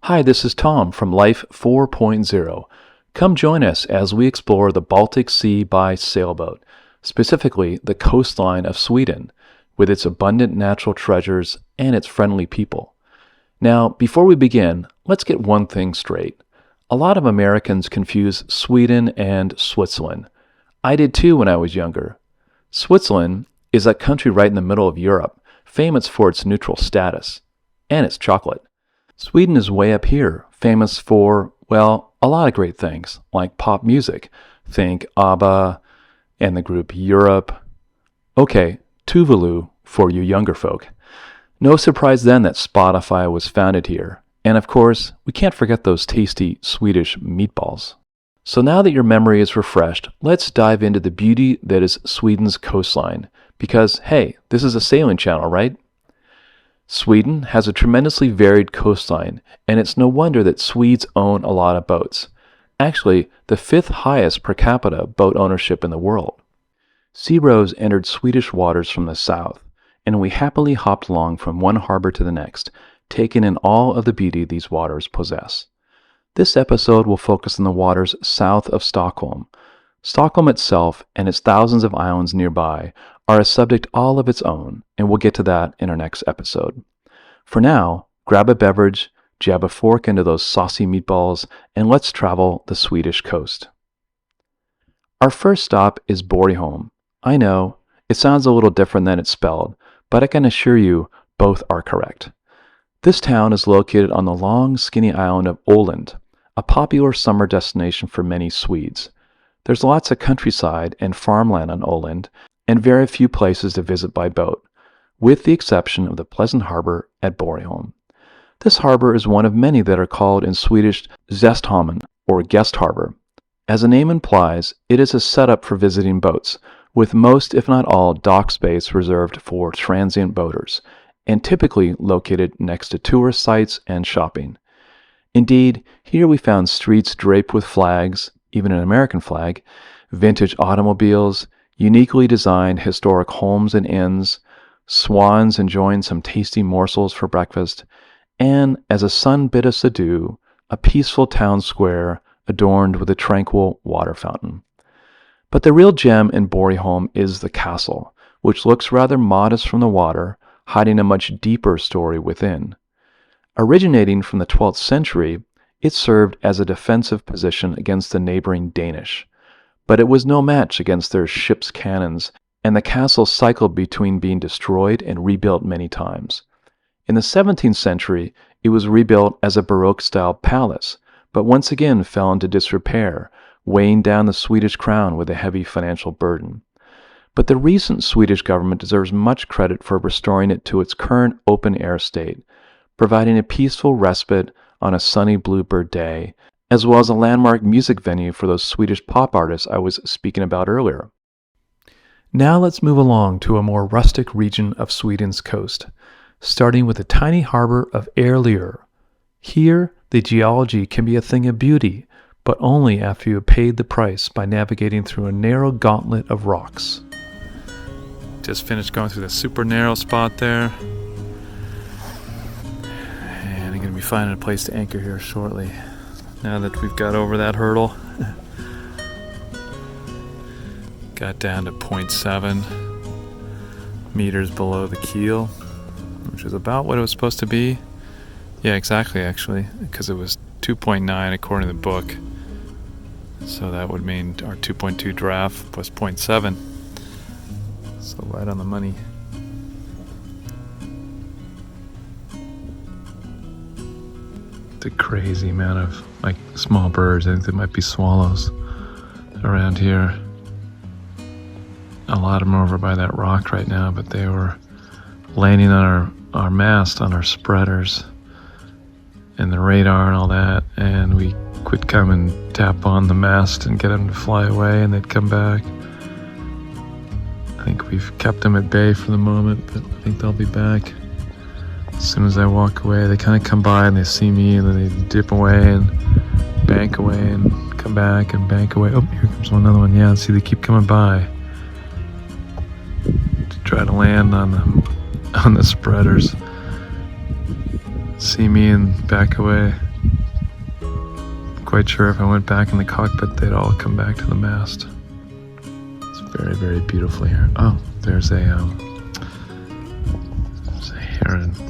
Hi, this is Tom from Life 4.0. Come join us as we explore the Baltic Sea by sailboat, specifically the coastline of Sweden, with its abundant natural treasures and its friendly people. Now, before we begin, let's get one thing straight. A lot of Americans confuse Sweden and Switzerland. I did too when I was younger. Switzerland is a country right in the middle of Europe, famous for its neutral status and its chocolate. Sweden is way up here, famous for, well, a lot of great things, like pop music. Think ABBA and the group Europe. Okay, Tuvalu for you younger folk. No surprise then that Spotify was founded here. And of course, we can't forget those tasty Swedish meatballs. So now that your memory is refreshed, let's dive into the beauty that is Sweden's coastline. Because, hey, this is a sailing channel, right? Sweden has a tremendously varied coastline, and it's no wonder that Swedes own a lot of boats. Actually, the fifth highest per capita boat ownership in the world. Sea rows entered Swedish waters from the south, and we happily hopped along from one harbor to the next, taking in all of the beauty these waters possess. This episode will focus on the waters south of Stockholm. Stockholm itself and its thousands of islands nearby are a subject all of its own, and we'll get to that in our next episode. For now, grab a beverage, jab a fork into those saucy meatballs, and let's travel the Swedish coast. Our first stop is Borgholm. I know, it sounds a little different than it's spelled, but I can assure you both are correct. This town is located on the long, skinny island of Öland, a popular summer destination for many Swedes. There's lots of countryside and farmland on Öland, and very few places to visit by boat, with the exception of the pleasant harbor at Borgholm. This harbor is one of many that are called in Swedish Gästhamn, or guest harbor. As the name implies, it is a setup for visiting boats, with most, if not all, dock space reserved for transient boaters, and typically located next to tourist sites and shopping. Indeed, here we found streets draped with flags, even an American flag, vintage automobiles, uniquely designed historic homes and inns, swans enjoying some tasty morsels for breakfast, and, as the sun bid us adieu, a peaceful town square adorned with a tranquil water fountain. But the real gem in Borgholm is the castle, which looks rather modest from the water, hiding a much deeper story within. Originating from the 12th century, it served as a defensive position against the neighboring Danish. But it was no match against their ships' cannons, and the castle cycled between being destroyed and rebuilt many times. In the 17th century, it was rebuilt as a Baroque-style palace, but once again fell into disrepair, weighing down the Swedish crown with a heavy financial burden. But the recent Swedish government deserves much credit for restoring it to its current open-air state, providing a peaceful respite on a sunny bluebird day, as well as a landmark music venue for those Swedish pop artists I was speaking about earlier. Now let's move along to a more rustic region of Sweden's coast, starting with the tiny harbor of Reever. Here, the geology can be a thing of beauty, but only after you have paid the price by navigating through a narrow gauntlet of rocks. Just finished going through the super narrow spot there, and I'm going to be finding a place to anchor here shortly. Now that we've got over that hurdle, got down to 0.7 meters below the keel, which is about what it was supposed to be. Yeah, exactly, actually, because it was 2.9 according to the book. So that would mean our 2.2 draft plus 0.7. So right on the money. The crazy amount of small birds. I think there might be swallows around here. A lot of them are over by that rock right now, but they were landing on our mast, on our spreaders, and the radar and all that, and we would come and tap on the mast and get them to fly away, and they'd come back. I think we've kept them at bay for the moment, but I think they'll be back. As soon as I walk away, they kind of come by and they see me, and then they dip away and bank away and come back and bank away. Oh, here comes another one. Yeah, see, they keep coming by to try to land on the spreaders. See me and back away. quite sure if I went back in the cockpit, they'd all come back to the mast. It's very, very beautiful here. Oh, there's a heron,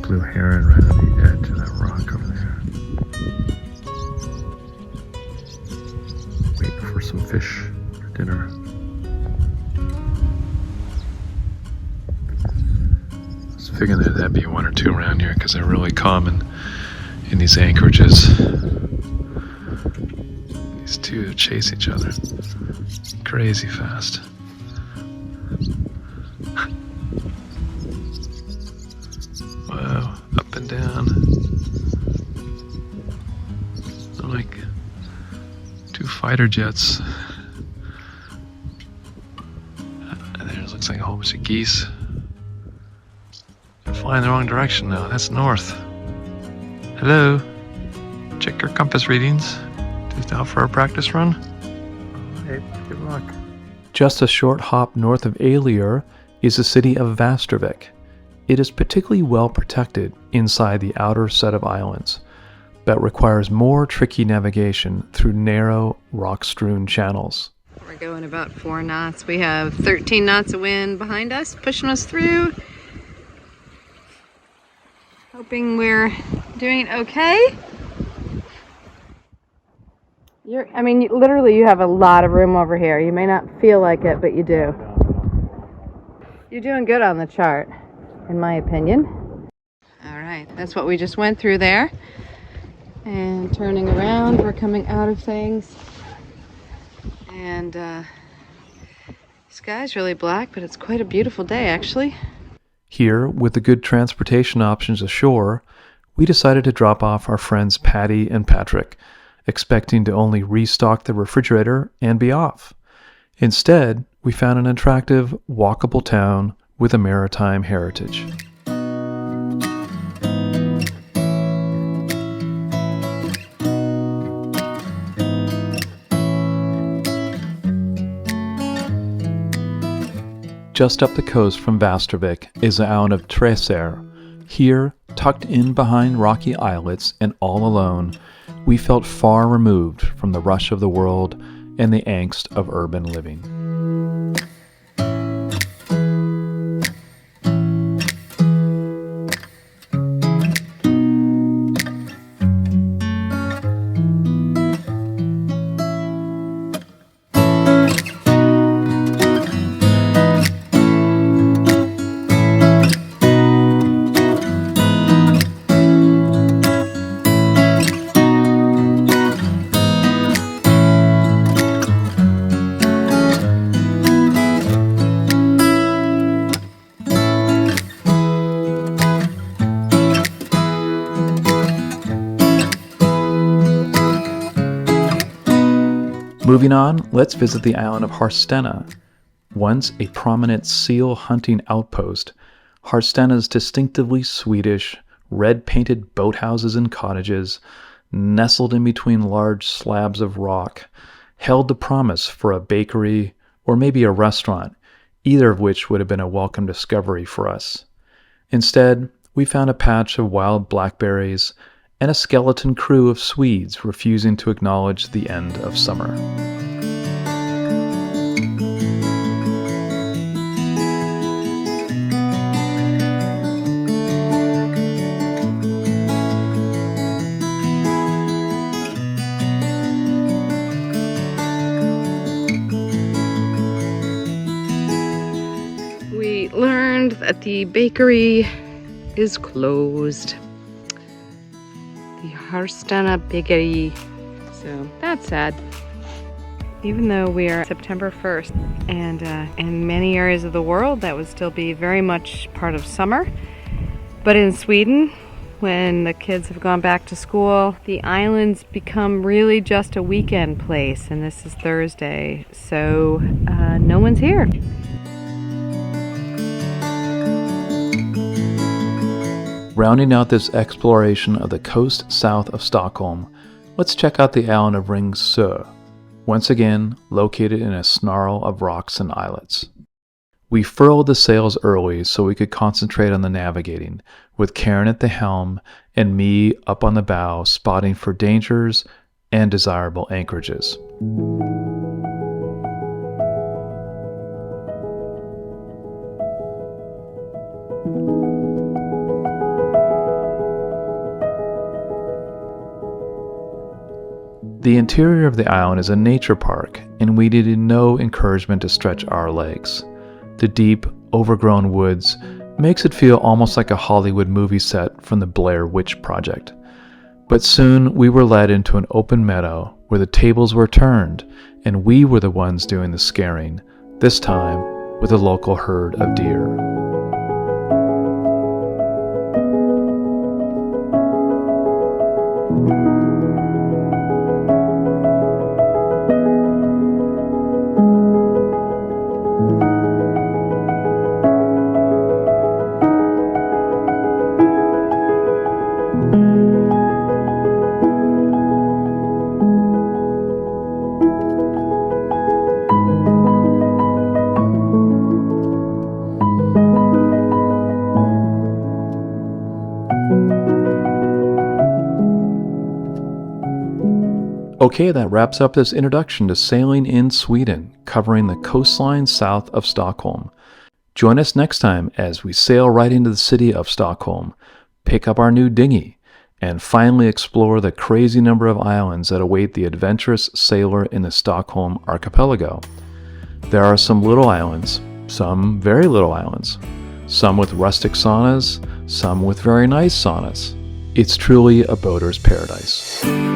blue heron right on the edge of that rock over there. Waiting for some fish for dinner. I was figuring that'd be one or two around here because they're really common in these anchorages. These two chase each other crazy fast. Wow, up and down. They're like two fighter jets. And there looks like a whole bunch of geese. They're flying the wrong direction now. That's north. Hello. Check your compass readings. Just out for a practice run. Hey, good luck. Just a short hop north of Älvur is the city of Vastervik. It is particularly well protected inside the outer set of islands, but requires more tricky navigation through narrow, rock-strewn channels. We're going about 4 knots. We have 13 knots of wind behind us, pushing us through. Hoping we're doing okay. Literally you have a lot of room over here. You may not feel like it, but you do. You're doing good on the chart, in my opinion. All right, that's what we just went through there. And turning around, we're coming out of things. And the sky's really black, but it's quite a beautiful day, actually. Here, with the good transportation options ashore, we decided to drop off our friends Patty and Patrick, expecting to only restock the refrigerator and be off. Instead, we found an attractive, walkable town with a maritime heritage. Just up the coast from Vastervik is the island of Trässö. Here, tucked in behind rocky islets and all alone, we felt far removed from the rush of the world and the angst of urban living. Moving on, let's visit the island of Harstena. Once a prominent seal hunting outpost, Harstena's distinctively Swedish, red-painted boathouses and cottages, nestled in between large slabs of rock, held the promise for a bakery or maybe a restaurant, either of which would have been a welcome discovery for us. Instead, we found a patch of wild blackberries and a skeleton crew of Swedes refusing to acknowledge the end of summer. We learned that the bakery is closed. Harstena bakery. So that's sad. Even though we are September 1st and in many areas of the world that would still be very much part of summer. But in Sweden, when the kids have gone back to school, the islands become really just a weekend place, and this is Thursday, so no one's here. Rounding out this exploration of the coast south of Stockholm, let's check out the island of Ringsö, once again located in a snarl of rocks and islets. We furled the sails early so we could concentrate on the navigating, with Karen at the helm and me up on the bow spotting for dangers and desirable anchorages. The interior of the island is a nature park, and we needed no encouragement to stretch our legs. The deep, overgrown woods makes it feel almost like a Hollywood movie set from the Blair Witch Project. But soon we were led into an open meadow where the tables were turned, and we were the ones doing the scaring, this time with a local herd of deer. Okay, that wraps up this introduction to sailing in Sweden, covering the coastline south of Stockholm. Join us next time as we sail right into the city of Stockholm, pick up our new dinghy, and finally explore the crazy number of islands that await the adventurous sailor in the Stockholm archipelago. There are some little islands, some very little islands, some with rustic saunas, some with very nice saunas. It's truly a boater's paradise.